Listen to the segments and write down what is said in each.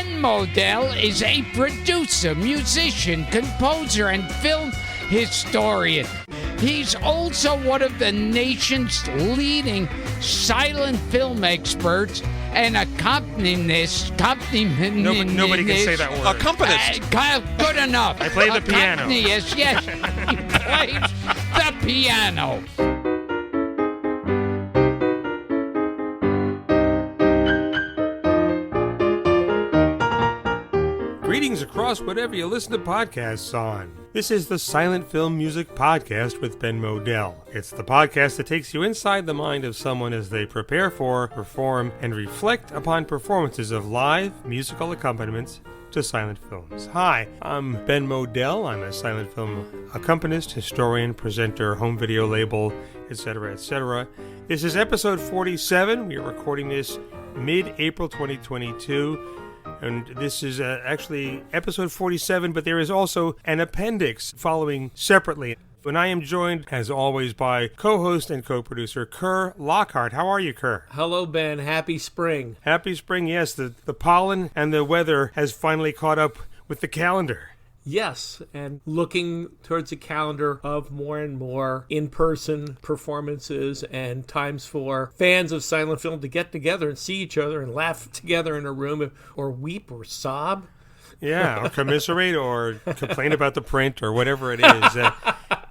Ben Modell is a producer, musician, composer, and film historian. He's also one of the nation's leading silent film experts and accompanist. Nobody can say that word. Accompanist. Good enough. I play the piano. Accompanist, yes. He plays the piano. Greetings across whatever you listen to podcasts on. This is the Silent Film Music Podcast with Ben Modell. It's the podcast that takes you inside the mind of someone as they prepare for, perform, and reflect upon performances of live musical accompaniments to silent films. Hi, I'm Ben Modell. I'm a silent film accompanist, historian, presenter, home video label, etc., etc. This is episode 47. We are recording this mid-April 2022. And this is actually episode 47, but there is also an appendix following separately. And I am joined, as always, by co-host and co-producer Kerr Lockhart. How are you, Kerr? Hello, Ben. Happy spring. Happy spring, yes. The pollen and the weather has finally caught up with the calendar. Yes, and looking towards a calendar of more and more in-person performances and times for fans of silent film to get together and see each other and laugh together in a room or weep or sob. Yeah, or commiserate or complain about the print or whatever it is.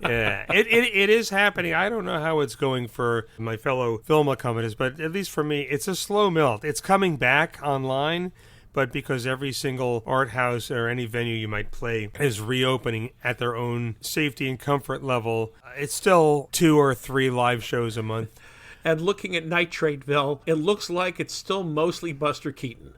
Yeah, it is happening. I don't know how it's going for my fellow film accompanists, but at least for me, it's a slow melt. It's coming back online. But because every single art house or any venue you might play is reopening at their own safety and comfort level, it's still 2 or 3 live shows a month. And looking at Nitrateville, it looks like it's still mostly Buster Keaton.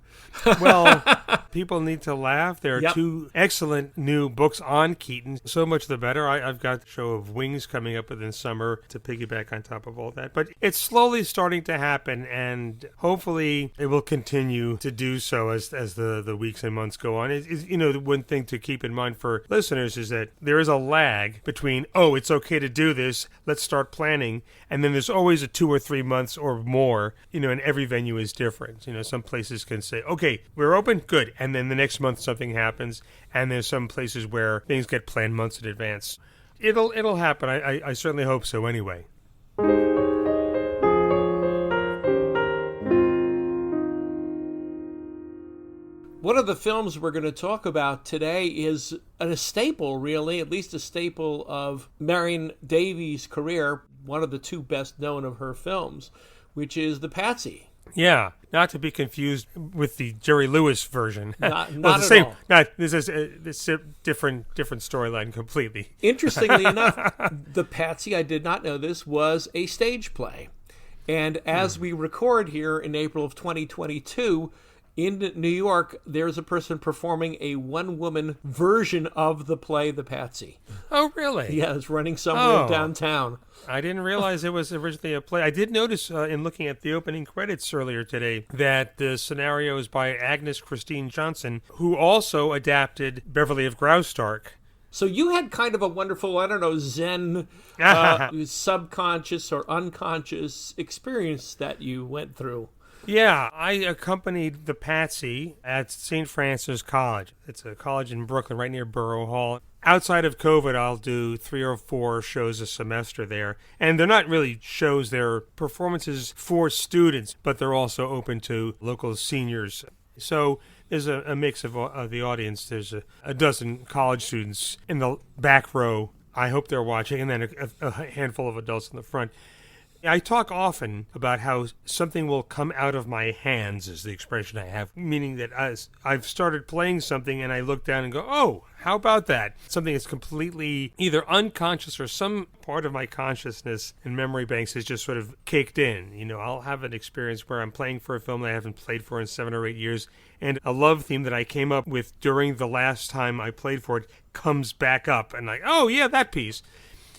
Well, people need to laugh. There are 2 excellent new books on Keaton. So much the better. I've got the show of Wings coming up within summer to piggyback on top of all that. But it's slowly starting to happen, and hopefully it will continue to do so as the weeks and months go on. The one thing to keep in mind for listeners is that there is a lag between, it's okay to do this, let's start planning, and then there's always a 2 or 3 months or more, and every venue is different. Some places can say, okay, we're open, good. And then the next month something happens, and there's some places where things get planned months in advance. It'll happen. I certainly hope so anyway. One of the films we're going to talk about today is a staple, really, at least a staple of Marion Davies' career, one of the 2 best known of her films, which is The Patsy. Yeah, not to be confused with the Jerry Lewis version. Not the same. All. No, this is a different storyline completely. Interestingly enough, The Patsy, I did not know this, was a stage play. And as we record here in April of 2022, in New York, there's a person performing a one-woman version of the play The Patsy. Oh, really? Yeah, it's running somewhere downtown. I didn't realize it was originally a play. I did notice in looking at the opening credits earlier today that the scenario is by Agnes Christine Johnson, who also adapted Beverly of Graustark. So you had kind of a wonderful, Zen subconscious or unconscious experience that you went through. Yeah, I accompanied the Patsy at St. Francis College. It's a college in Brooklyn, right near Borough Hall. Outside of COVID, I'll do 3 or 4 shows a semester there. And they're not really shows, they're performances for students, but they're also open to local seniors. So there's a mix of the audience. There's a dozen college students in the back row. I hope they're watching, and then a handful of adults in the front. I talk often about how something will come out of my hands, is the expression I have, meaning that I've started playing something and I look down and go, oh, how about that? Something that's completely either unconscious or some part of my consciousness and memory banks is just sort of caked in. I'll have an experience where I'm playing for a film that I haven't played for in 7 or 8 years, and a love theme that I came up with during the last time I played for it comes back up, and like, oh yeah, that piece.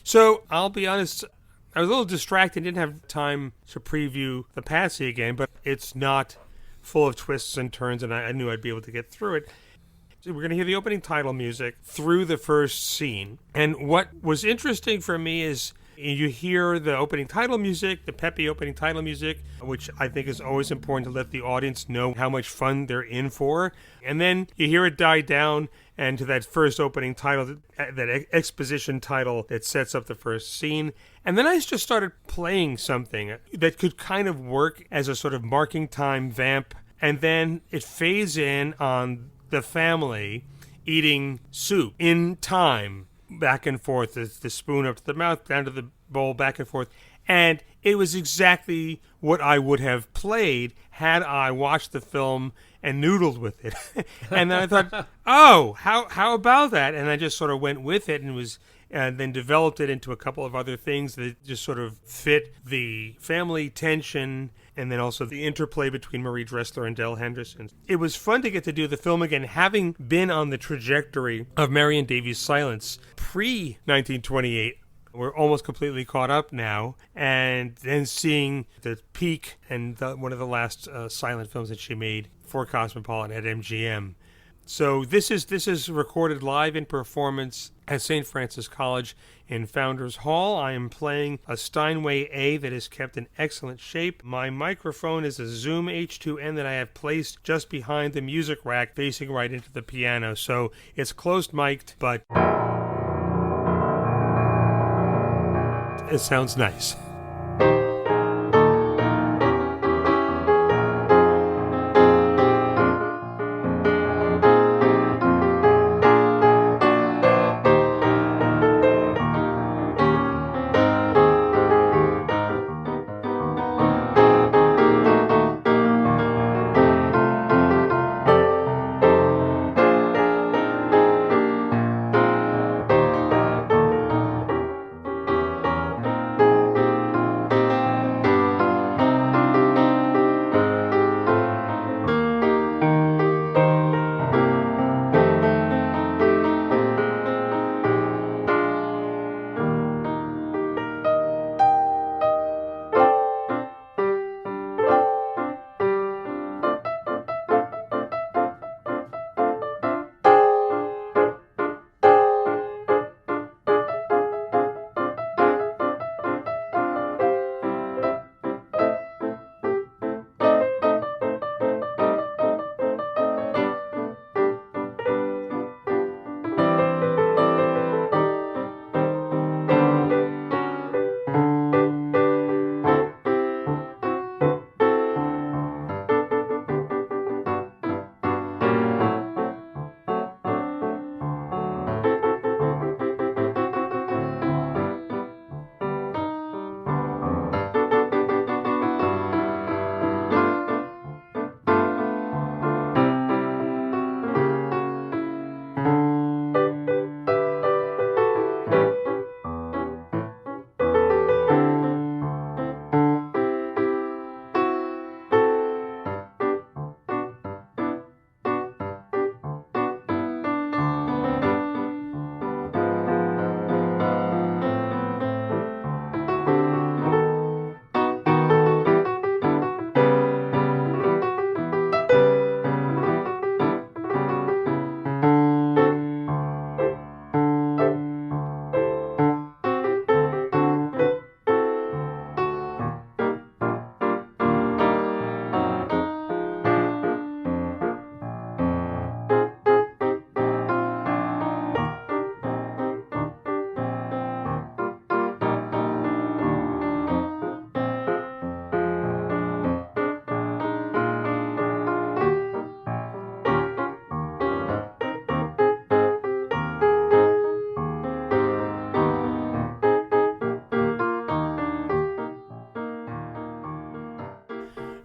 So I'll be honest, I was a little distracted, didn't have time to preview The Patsy again, but it's not full of twists and turns, and I knew I'd be able to get through it. So we're going to hear the opening title music through the first scene. And what was interesting for me is You hear the opening title music, the peppy opening title music, which I think is always important to let the audience know how much fun they're in for. And then you hear it die down, and to that first opening title, that exposition title that sets up the first scene. And then I just started playing something that could kind of work as a sort of marking time vamp. And then it fades in on the family eating soup in time, back and forth, the spoon up to the mouth, down to the bowl, back and forth. And it was exactly what I would have played had I watched the film and noodled with it. And then I thought, oh, how about that? And I just sort of went with it and then developed it into a couple of other things that just sort of fit the family tension and then also the interplay between Marie Dressler and Del Henderson. It was fun to get to do the film again, having been on the trajectory of Marion Davies' silence pre-1928. We're almost completely caught up now, and then seeing the peak and one of the last silent films that she made for Cosmopolitan at MGM. So this is recorded live in performance at St. Francis College in Founders Hall. I am playing a Steinway A that is kept in excellent shape. My microphone is a Zoom H2N that I have placed just behind the music rack facing right into the piano. So it's closed mic'd, but it sounds nice.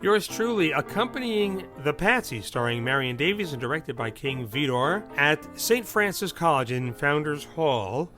Yours truly accompanying The Patsy, starring Marion Davies and directed by King Vidor, at St. Francis College in Founders Hall.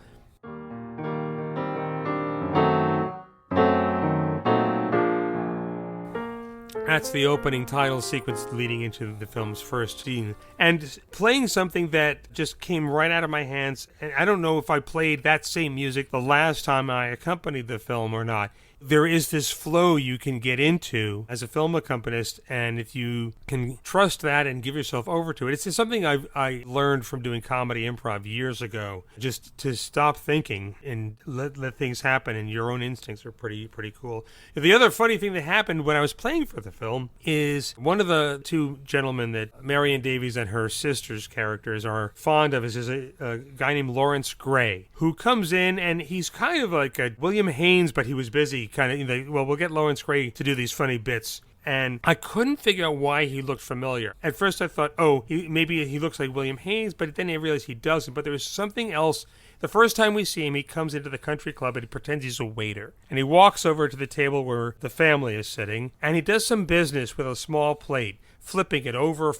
That's the opening title sequence leading into the film's first scene. And playing something that just came right out of my hands, and I don't know if I played that same music the last time I accompanied the film or not. there is this flow you can get into as a film accompanist, and if you can trust that and give yourself over to it, it's something I learned from doing comedy improv years ago. Just to stop thinking and let things happen, and your own instincts are pretty cool. The other funny thing that happened when I was playing for the film is one of the two gentlemen that Marion Davies and her sister's characters are fond of is a guy named Lawrence Gray, who comes in and he's kind of like a William Haynes, but he was busy. Kind of, we'll get Lawrence Gray to do these funny bits. And I couldn't figure out why he looked familiar. At first I thought, maybe he looks like William Haynes, but then I realized he doesn't. But there was something else. The first time we see him, he comes into the country club and he pretends he's a waiter. And he walks over to the table where the family is sitting, and he does some business with a small plate, flipping it over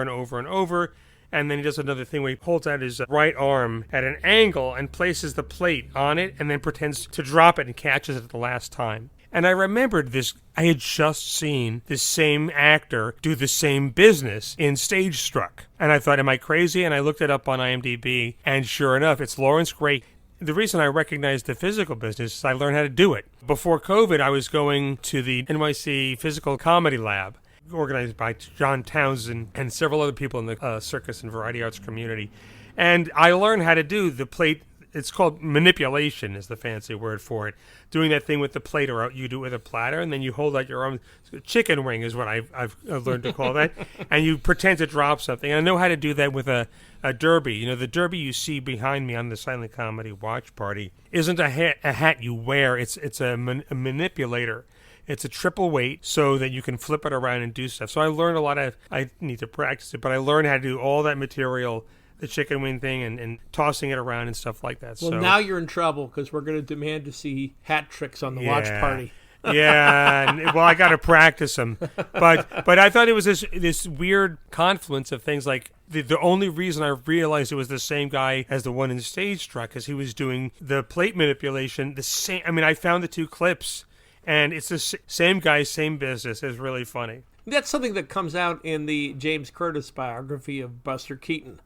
and over. And then he does another thing where he holds out his right arm at an angle and places the plate on it and then pretends to drop it and catches it at the last time. And I remembered this. I had just seen this same actor do the same business in Stage Struck. And I thought, am I crazy? And I looked it up on IMDb, and sure enough, it's Lawrence Gray. The reason I recognized the physical business is I learned how to do it. Before COVID, I was going to the NYC Physical Comedy Lab, organized by John Townsend and several other people in the circus and variety arts community. And I learned how to do the plate. It's called manipulation is the fancy word for it. Doing that thing with the plate, or you do it with a platter, and then you hold out your arm. Chicken wing is what I've learned to call that. And you pretend to drop something. And I know how to do that with a derby. You know, the derby you see behind me on the Silent Comedy Watch Party isn't a hat you wear. It's a manipulator. It's a triple weight so that you can flip it around and do stuff. So I learned a lot I need to practice it, but I learned how to do all that material, the chicken wing thing, and tossing it around and stuff like that. Well, so now you're in trouble because we're going to demand to see hat tricks on the watch party. Yeah, well, I got to practice them. But I thought it was this weird confluence of things. Like the only reason I realized it was the same guy as the one in Stage Struck, because he was doing the plate manipulation. The same. I mean, I found the two clips. And it's the same guy, same business. It's really funny. That's something that comes out in the James Curtis biography of Buster Keaton,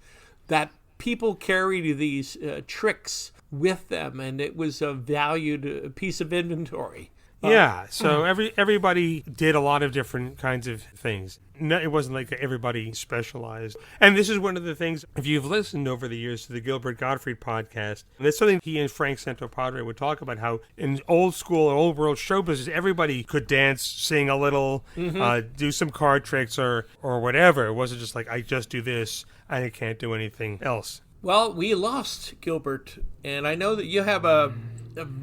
that people carried these tricks with them, and it was a valued piece of inventory. Yeah, so everybody did a lot of different kinds of things. No, it wasn't like everybody specialized. And this is one of the things, if you've listened over the years to the Gilbert Gottfried podcast, that's something he and Frank Santopadre would talk about, how in old school or old world show business, everybody could dance, sing a little, do some card tricks or whatever. It wasn't just like, I just do this, I can't do anything else. Well, we lost Gilbert, and I know that you have a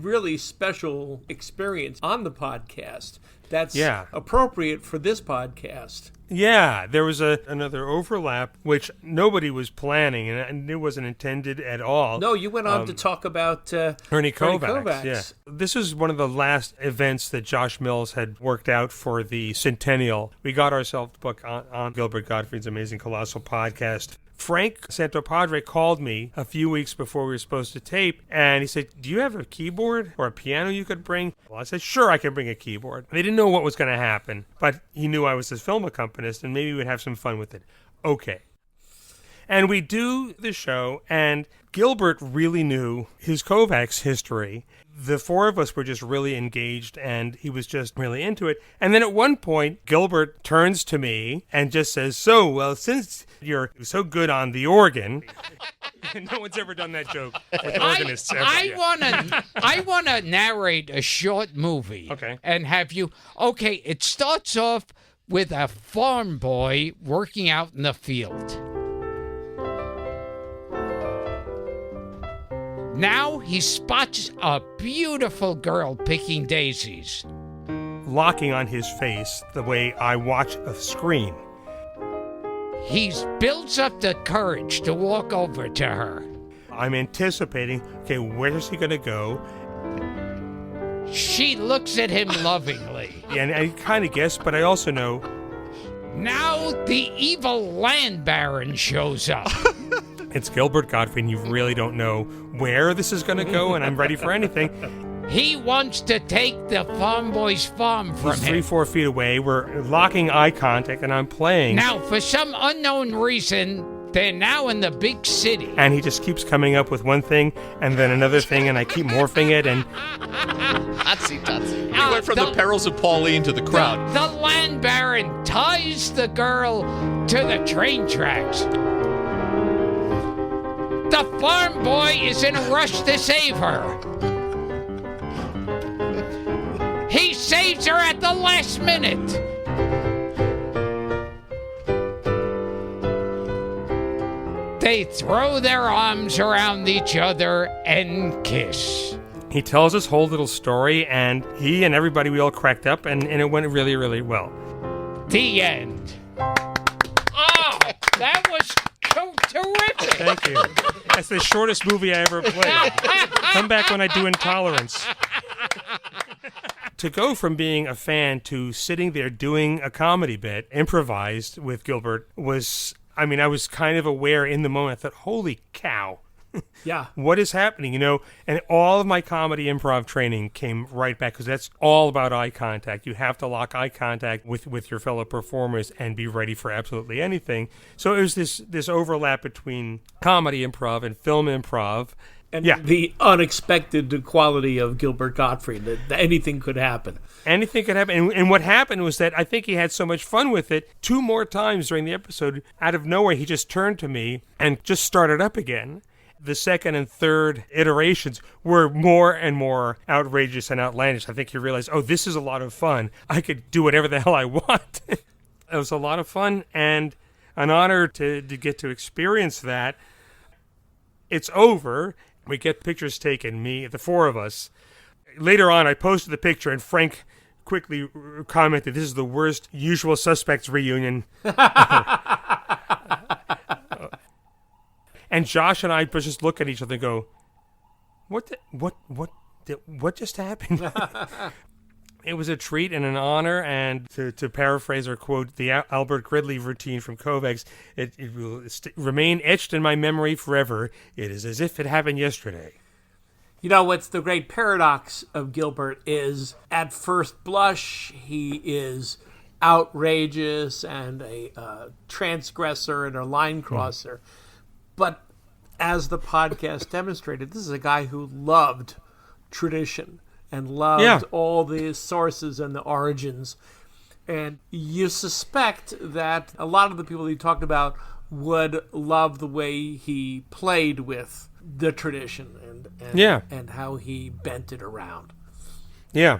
really special experience on the podcast that's appropriate for this podcast. Yeah, there was another overlap, which nobody was planning, and it wasn't intended at all. No, you went on to talk about Ernie Kovacs. Yeah. This was one of the last events that Josh Mills had worked out for the centennial. We got ourselves booked on Gilbert Gottfried's Amazing Colossal podcast. Frank Santopadre called me a few weeks before we were supposed to tape, and he said, do you have a keyboard or a piano you could bring? Well, I said, sure, I can bring a keyboard. They didn't know what was going to happen, but he knew I was his film accompanist, and maybe we'd have some fun with it. Okay. And we do the show, and Gilbert really knew his Kovacs history. The four of us were just really engaged, and he was just really into it. And then at one point, Gilbert turns to me and just says, since you're so good on the organ... No one's ever done that joke with organists ever. I want to narrate a short movie. Okay. And have you... Okay, it starts off with a farm boy working out in the field. Now he spots a beautiful girl picking daisies. Locking on his face the way I watch a screen. He builds up the courage to walk over to her. I'm anticipating, okay, where's he going to go? She looks at him lovingly. Yeah, and I kind of guess, but I also know. Now the evil land baron shows up. It's Gilbert Gottfried, and you really don't know where this is going to go, and I'm ready for anything. He wants to take the farm boy's farm from him. He's 3-4 feet away. We're locking eye contact, and I'm playing. Now, for some unknown reason, They're now in the big city. And he just keeps coming up with one thing and then another thing, and I keep morphing it. And Totsy. He went from the perils of Pauline to the crowd. The land baron ties the girl to the train tracks. The farm boy is in a rush to save her. He saves her at the last minute. They throw their arms around each other and kiss. he tells his whole little story, and he and everybody, we all cracked up, and it went really, really well. The end. Oh, that was terrific. Thank you. That's the shortest movie I ever played. Come back when I do Intolerance. To go from being a fan to sitting there doing a comedy bit, improvised with Gilbert, was, I mean, I was kind of aware in the moment. I thought, holy cow. Yeah. What is happening, you know? And all of my comedy improv training came right back, because that's all about eye contact. You have to lock eye contact with your fellow performers and be ready for absolutely anything. So it was this overlap between comedy improv and film improv. And the unexpected quality of Gilbert Gottfried, that anything could happen. Anything could happen. And what happened was that I think he had so much fun with it, 2 more times during the episode, out of nowhere, he just turned to me and just started up again. The second and third iterations were more and more outrageous and outlandish. I think he realized, oh, this is a lot of fun. I could do whatever the hell I want. It was a lot of fun and an honor to get to experience that. It's over. We get pictures taken, me, the 4 of us. Later on, I posted the picture, and Frank quickly commented, this is the worst Usual Suspects reunion. And Josh and I just look at each other and go, what just happened? It was a treat and an honor, and to paraphrase or quote the Albert Gridley routine from Kovacs, it will remain etched in my memory forever. It is as if it happened yesterday. You know, what's the great paradox of Gilbert is, at first blush, he is outrageous and a transgressor and a line crosser. But as the podcast demonstrated, this is a guy who loved tradition and loved all the sources and the origins. And you suspect that a lot of the people he talked about would love the way he played with the tradition and how he bent it around. Yeah.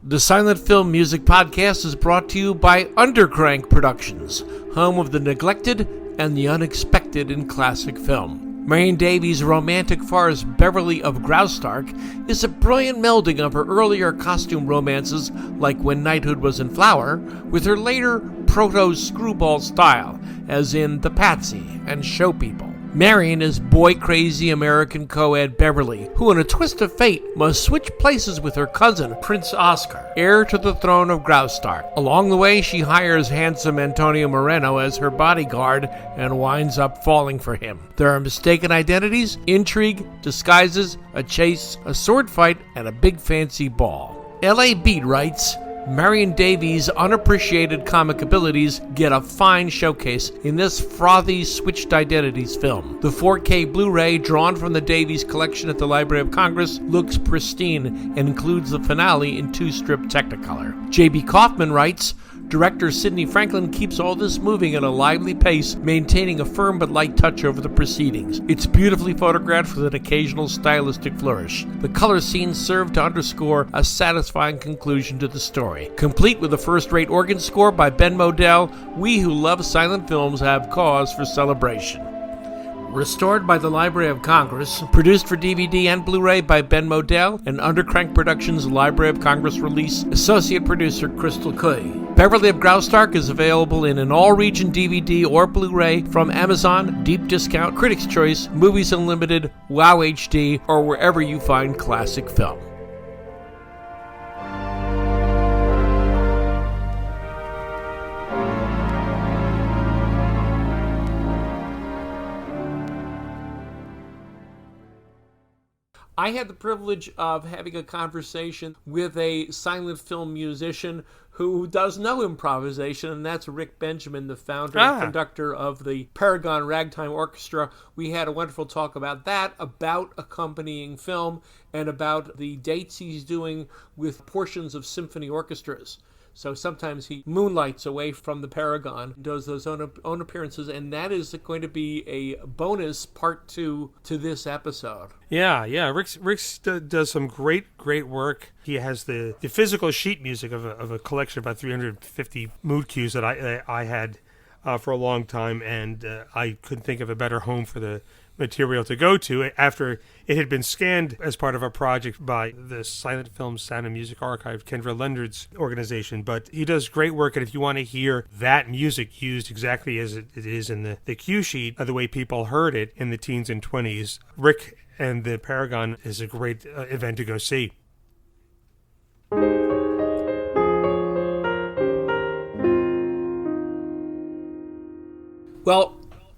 The Silent Film Music Podcast is brought to you by Undercrank Productions, home of the neglected and the unexpected in classic film. Marion Davies' romantic farce Beverly of Graustark is a brilliant melding of her earlier costume romances like When Knighthood Was in Flower with her later proto-screwball style, as in The Patsy and Show People. Marion is boy-crazy American co-ed Beverly, who in a twist of fate must switch places with her cousin, Prince Oscar, heir to the throne of Graustark. Along the way, she hires handsome Antonio Moreno as her bodyguard and winds up falling for him. There are mistaken identities, intrigue, disguises, a chase, a sword fight, and a big fancy ball. L.A. Beat writes, Marion Davies' unappreciated comic abilities get a fine showcase in this frothy Switched Identities film. The 4K Blu-ray, drawn from the Davies collection at the Library of Congress, looks pristine and includes the finale in 2-strip Technicolor. J.B. Kaufman writes, Director Sidney Franklin keeps all this moving at a lively pace, maintaining a firm but light touch over the proceedings. It's beautifully photographed with an occasional stylistic flourish. The color scenes serve to underscore a satisfying conclusion to the story. Complete with a first-rate organ score by Ben Modell, we who love silent films have cause for celebration. Restored by the Library of Congress, produced for DVD and Blu-ray by Ben Modell, and Undercrank Productions Library of Congress release, associate producer Crystal Cuy. Beverly of Graustark is available in an all-region DVD or Blu-ray from Amazon, Deep Discount, Critics' Choice, Movies Unlimited, WOW HD, or wherever you find classic film. I had the privilege of having a conversation with a silent film musician who does no improvisation, and that's Rick Benjamin, the founder and conductor of the Paragon Ragtime Orchestra. We had a wonderful talk about that, about accompanying film, and about the dates he's doing with portions of symphony orchestras. So sometimes he moonlights away from the Paragon, does those own appearances, and that is going to be a bonus part 2 to this episode. Yeah. Rick's does some great work. He has the physical sheet music of a collection of about 350 mood cues that I had for a long time, and I couldn't think of a better home for the material to go to after it had been scanned as part of a project by the Silent Film Sound and Music Archive, Kendra Leonard's organization. But he does great work, and if you want to hear that music used exactly as it is in the cue sheet, the way people heard it in the teens and 20s, Rick and the Paragon is a great event to go see. Well,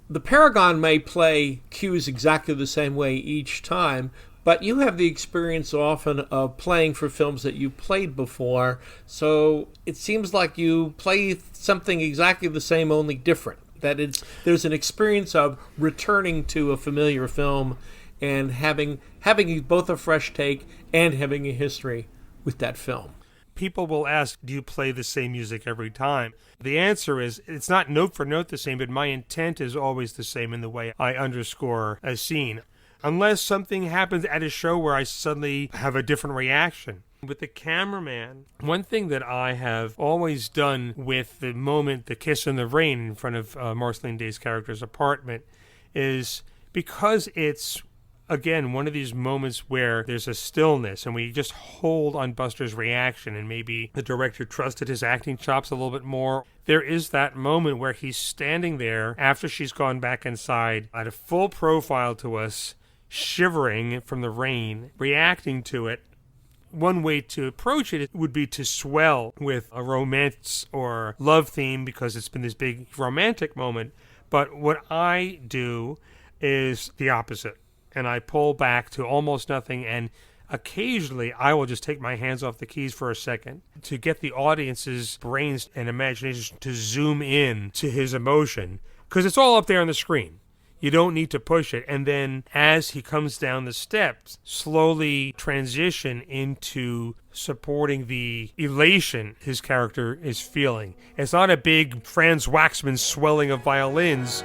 the Paragon may play cues exactly the same way each time, but you have the experience often of playing for films that you played before, so it seems like you play something exactly the same, only different. There's an experience of returning to a familiar film and having both a fresh take and having a history with that film. People will ask, do you play the same music every time? The answer is, it's not note for note the same, but my intent is always the same in the way I underscore a scene. Unless something happens at a show where I suddenly have a different reaction. With the cameraman, one thing that I have always done with the moment, the kiss in the rain in front of Marceline Day's character's apartment, is because it's, again, one of these moments where there's a stillness and we just hold on Buster's reaction, and maybe the director trusted his acting chops a little bit more. There is that moment where he's standing there after she's gone back inside at a full profile to us, shivering from the rain, reacting to it. One way to approach it would be to swell with a romance or love theme because it's been this big romantic moment. But what I do is the opposite. And I pull back to almost nothing, and occasionally I will just take my hands off the keys for a second to get the audience's brains and imagination to zoom in to his emotion, because it's all up there on the screen. You don't need to push it. And then as he comes down the steps, slowly transition into supporting the elation his character is feeling. It's not a big Franz Waxman swelling of violins.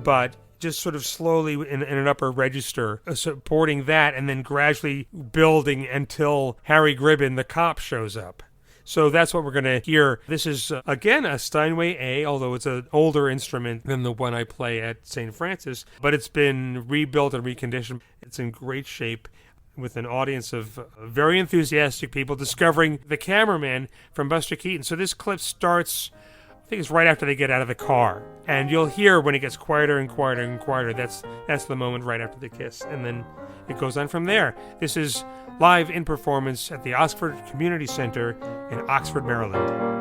But just sort of slowly in an upper register, supporting that, and then gradually building until Harry Gribben, the cop, shows up. So that's what we're going to hear. This is, again, a Steinway A, although it's an older instrument than the one I play at St. Francis, but it's been rebuilt and reconditioned. It's in great shape, with an audience of very enthusiastic people discovering the cameraman from Buster Keaton. So this clip starts, I think it's right after they get out of the car. And you'll hear when it gets quieter and quieter and quieter, that's the moment right after the kiss. And then it goes on from there. This is live in performance at the Oxford Community Center in Oxford, Maryland.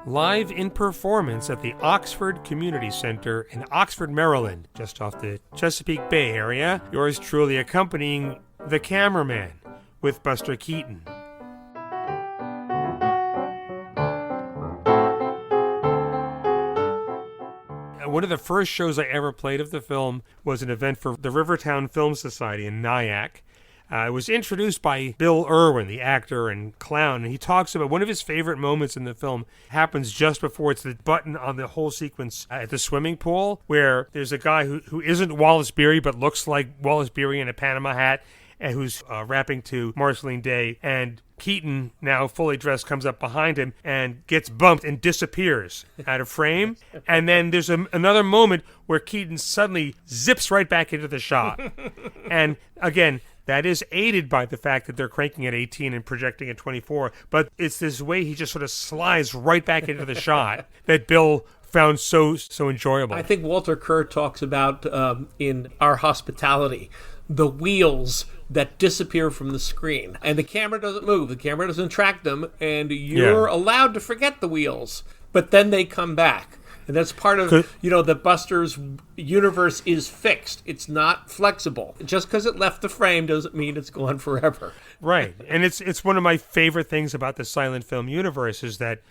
live in performance at the Oxford Community Center in Oxford, Maryland, just off the Chesapeake Bay area. Yours truly accompanying The Cameraman with Buster Keaton. One of the first shows I ever played of the film was an event for the Rivertown Film Society in Nyack. It was introduced by Bill Irwin, the actor and clown, and he talks about one of his favorite moments in the film happens just before it's the button on the whole sequence at the swimming pool, where there's a guy who isn't Wallace Beery but looks like Wallace Beery in a Panama hat, and who's rapping to Marceline Day, and Keaton, now fully dressed, comes up behind him and gets bumped and disappears out of frame. And then there's another moment where Keaton suddenly zips right back into the shot. And again, that is aided by the fact that they're cranking at 18 and projecting at 24. But it's this way he just sort of slides right back into the shot that Bill found so enjoyable. I think Walter Kerr talks about in Our Hospitality, the wheels that disappear from the screen. And the camera doesn't move. The camera doesn't track them. And you're allowed to forget the wheels. But then they come back. And that's part of, the Buster's universe is fixed. It's not flexible. Just because it left the frame doesn't mean it's gone forever. Right. And it's one of my favorite things about the silent film universe is that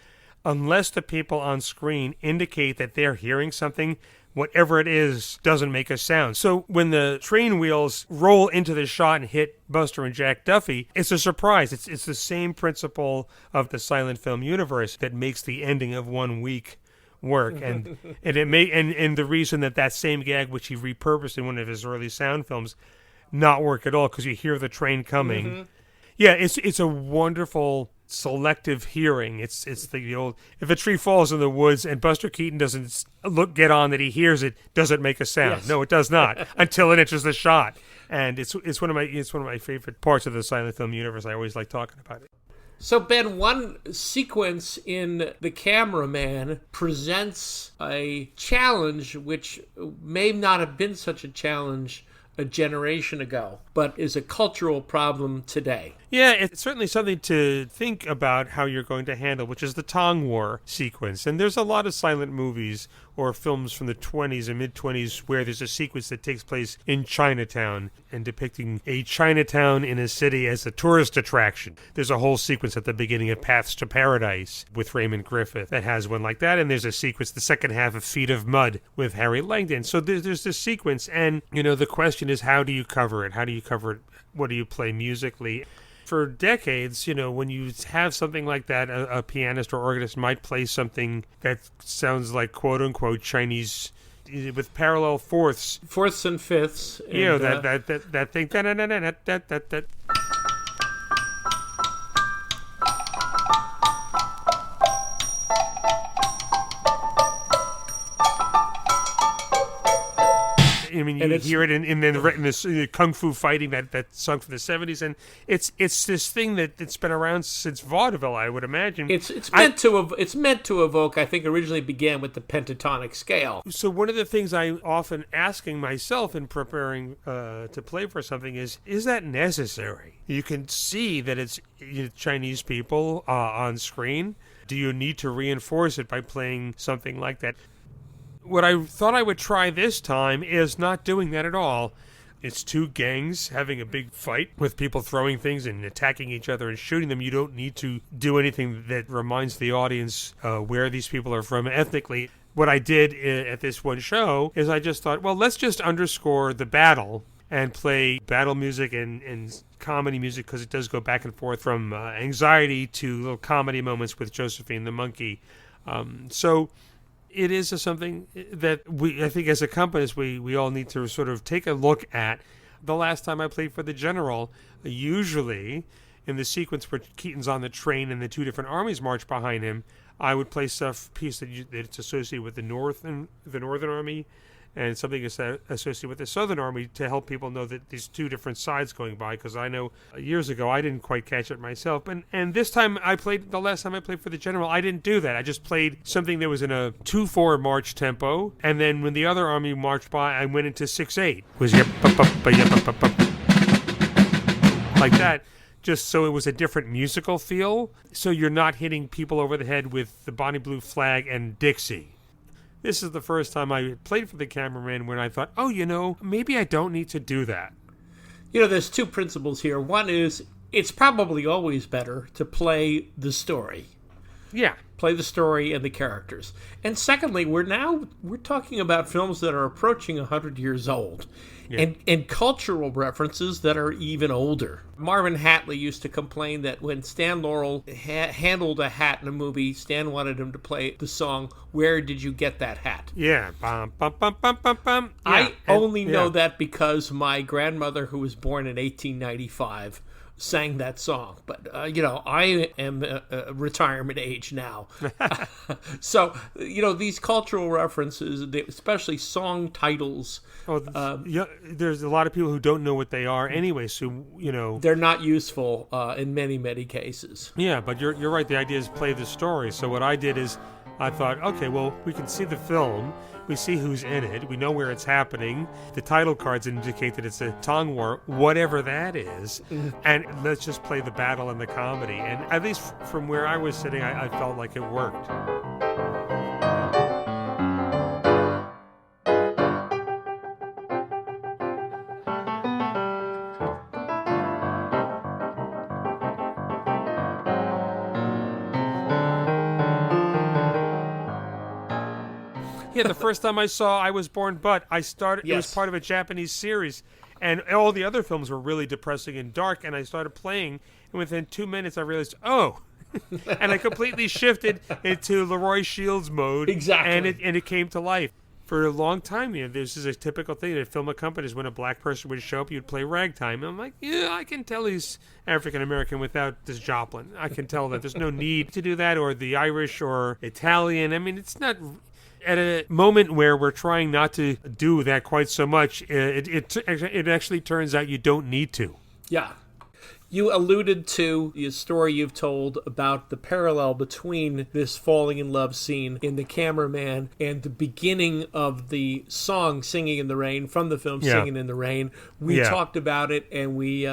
unless the people on screen indicate that they're hearing something, whatever it is doesn't make a sound. So when the train wheels roll into the shot and hit Buster and Jack Duffy, it's a surprise. It's the same principle of the silent film universe that makes the ending of 1 week work. And the reason that same gag, which he repurposed in one of his early sound films, not work at all because you hear the train coming. Mm-hmm. Yeah, it's a wonderful selective hearing. It's the old, if a tree falls in the woods and Buster Keaton doesn't get on that he hears it, does it make a sound? Yes. No, it does not until it enters the shot. And it's one of my favorite parts of the silent film universe. I always like talking about it. So Ben, one sequence in The Cameraman presents a challenge which may not have been such a challenge a generation ago, but is a cultural problem today. Yeah, it's certainly something to think about how you're going to handle, which is the Tong War sequence. And there's a lot of silent movies or films from the 20s and mid-20s where there's a sequence that takes place in Chinatown and depicting a Chinatown in a city as a tourist attraction. There's a whole sequence at the beginning of Paths to Paradise with Raymond Griffith that has one like that. And there's a sequence, the second half of Feet of Mud with Harry Langdon. So there's this sequence. And, the question is, how do you cover it? How do you cover it? What do you play musically? For decades, when you have something like that, a pianist or organist might play something that sounds like quote-unquote Chinese with parallel fourths. Fourths and fifths. And, that thing. That. I mean, you hear it in this kung fu fighting that song from the 70s, and it's this thing that's been around since vaudeville, I would imagine. It's meant to evoke. I think originally began with the pentatonic scale. So one of the things I'm often asking myself in preparing to play for something is that necessary? You can see that it's Chinese people on screen. Do you need to reinforce it by playing something like that? What I thought I would try this time is not doing that at all. It's two gangs having a big fight with people throwing things and attacking each other and shooting them. You don't need to do anything that reminds the audience where these people are from ethnically. What I did at this one show is I just thought, well, let's just underscore the battle and play battle music and comedy music, because it does go back and forth from anxiety to little comedy moments with Josephine the monkey. So it is something that I think as accompanists, we all need to sort of take a look at. The last time I played for the General, usually in the sequence where Keaton's on the train and the two different armies march behind him, I would play piece that's associated with the Northern Army and something associated with the Southern Army to help people know that there's two different sides going by, because I know years ago I didn't quite catch it myself. And this time the last time I played for the General, I didn't do that. I just played something that was in a 2/4 march tempo, and then when the other army marched by, I went into 6/8. It was like that. just so it was a different musical feel, so you're not hitting people over the head with the Bonnie Blue Flag and Dixie. This is the first time I played for the cameraman when I thought, maybe I don't need to do that. There's two principles here. One is it's probably always better to play the story. Yeah. Play the story and the characters. And secondly, we're talking about films that are approaching 100 years old. Yeah. And cultural references that are even older. Marvin Hatley used to complain that when Stan Laurel handled a hat in a movie, Stan wanted him to play the song, "Where Did You Get That Hat?" Yeah. Bum, bum, bum, bum, bum, bum. I only know that because my grandmother, who was born in 1895, sang that song. But, I am retirement age now. So, these cultural references, especially song titles. There's a lot of people who don't know what they are anyway, so, they're not useful in many, many cases. Yeah, but you're right. The idea is play the story. So what I did is I thought, okay, well, we can see the film. We see who's in it. We know where it's happening. The title cards indicate that it's a Tong War, whatever that is. And let's just play the battle and the comedy. And at least from where I was sitting, I felt like it worked. Yeah, the first time I saw I Was Born But, it was part of a Japanese series, and all the other films were really depressing and dark, and I started playing, and within 2 minutes I realized, and I completely shifted into Leroy Shields mode. Exactly. And it came to life. For a long time, this is a typical thing that film companies, when a black person would show up, you'd play ragtime. And I'm like, I can tell he's African-American without this Joplin. I can tell that there's no need to do that, or the Irish or Italian. I mean, it's not... At a moment where we're trying not to do that quite so much, it actually turns out you don't need to. Yeah. You alluded to the story you've told about the parallel between this falling in love scene in The Cameraman and the beginning of the song Singing in the Rain from the film Singing in the Rain. We talked about it, and we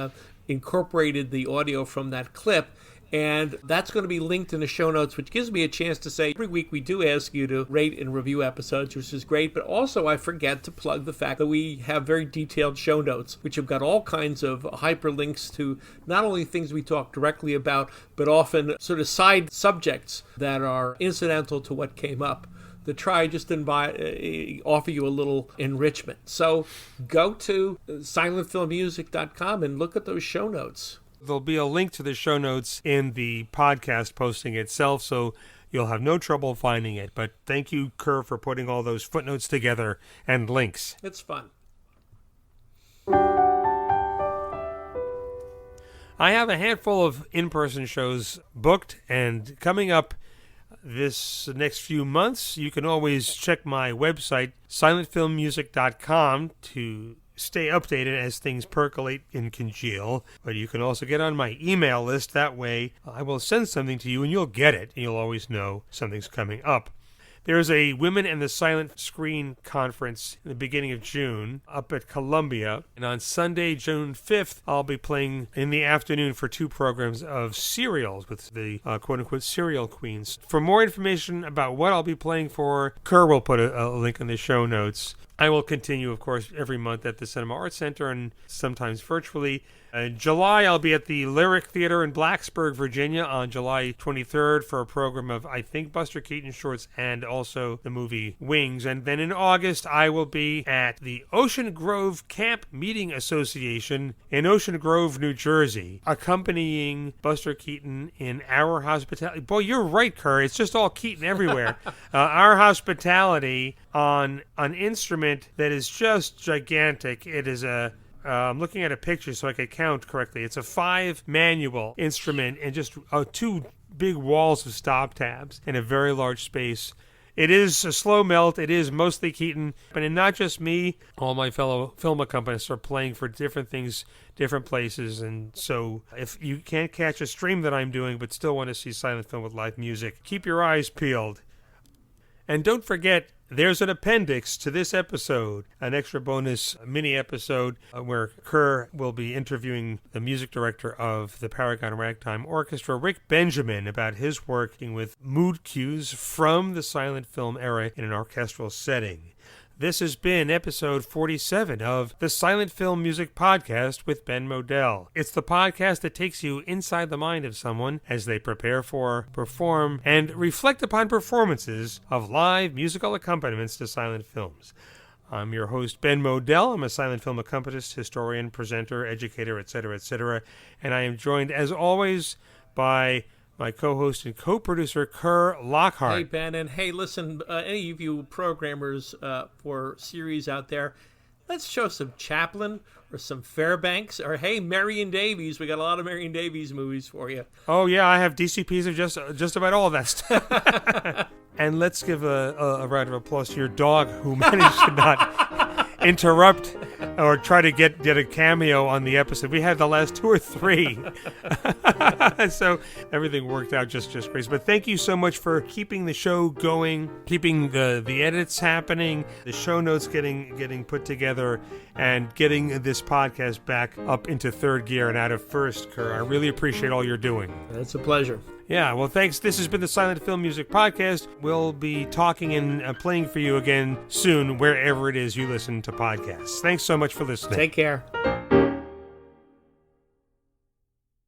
incorporated the audio from that clip. And that's going to be linked in the show notes, which gives me a chance to say every week we do ask you to rate and review episodes, which is great. But also I forget to plug the fact that we have very detailed show notes, which have got all kinds of hyperlinks to not only things we talk directly about, but often sort of side subjects that are incidental to what came up, to try just offer you a little enrichment. So go to silentfilmmusic.com and look at those show notes. There'll be a link to the show notes in the podcast posting itself, so you'll have no trouble finding it. But thank you, Kerr, for putting all those footnotes together and links. It's fun. I have a handful of in-person shows booked, and coming up this next few months, you can always check my website, silentfilmmusic.com, to stay updated as things percolate and congeal. But you can also get on my email list. That way I will send something to you and you'll get it, and you'll always know something's coming up. There's a Women and the Silent Screen conference in the beginning of June up at Columbia. And on Sunday, June 5th, I'll be playing in the afternoon for 2 programs of serials with the quote-unquote serial queens. For more information about what I'll be playing for, Kerr will put a link in the show notes. I will continue, of course, every month at the Cinema Arts Center and sometimes virtually. In July, I'll be at the Lyric Theater in Blacksburg, Virginia on July 23rd for a program of, I think, Buster Keaton shorts and also the movie Wings. And then in August, I will be at the Ocean Grove Camp Meeting Association in Ocean Grove, New Jersey, accompanying Buster Keaton in Our Hospitality. Boy, you're right, Kerr. It's just all Keaton everywhere. Our Hospitality on an instrument that is just gigantic. It is I'm looking at a picture so I can count correctly. It's a 5-manual instrument and just 2 big walls of stop tabs in a very large space. It is a slow melt. It is mostly Keaton, but not just me. All my fellow film accompanists are playing for different things, different places, and so if you can't catch a stream that I'm doing but still want to see silent film with live music, keep your eyes peeled. And don't forget, There's an appendix to this episode, an extra bonus mini episode where Kerr will be interviewing the music director of the Paragon Ragtime Orchestra, Rick Benjamin, about his working with mood cues from the silent film era in an orchestral setting. This has been episode 47 of the Silent Film Music Podcast with Ben Modell. It's the podcast that takes you inside the mind of someone as they prepare for, perform, and reflect upon performances of live musical accompaniments to silent films. I'm your host, Ben Modell. I'm a silent film accompanist, historian, presenter, educator, etc., and I am joined, as always, by my co-host and co-producer, Kerr Lockhart. Hey, Ben, and hey, listen, any of you programmers for series out there, let's show some Chaplin or some Fairbanks, or hey, Marion Davies. We got a lot of Marion Davies movies for you. Oh, yeah, I have DCPs of just about all that stuff. And let's give a round of applause to your dog, who managed to not interrupt or try to get a cameo on the episode. We had the last 2 or 3. So everything worked out just great. But thank you so much for keeping the show going, keeping the edits happening, the show notes getting put together, and getting this podcast back up into third gear and out of first, Kerr. I really appreciate all you're doing. It's a pleasure. Yeah, well, thanks. This has been the Silent Film Music Podcast. We'll be talking and playing for you again soon, wherever it is you listen to podcasts. Thanks so much for listening. Take care.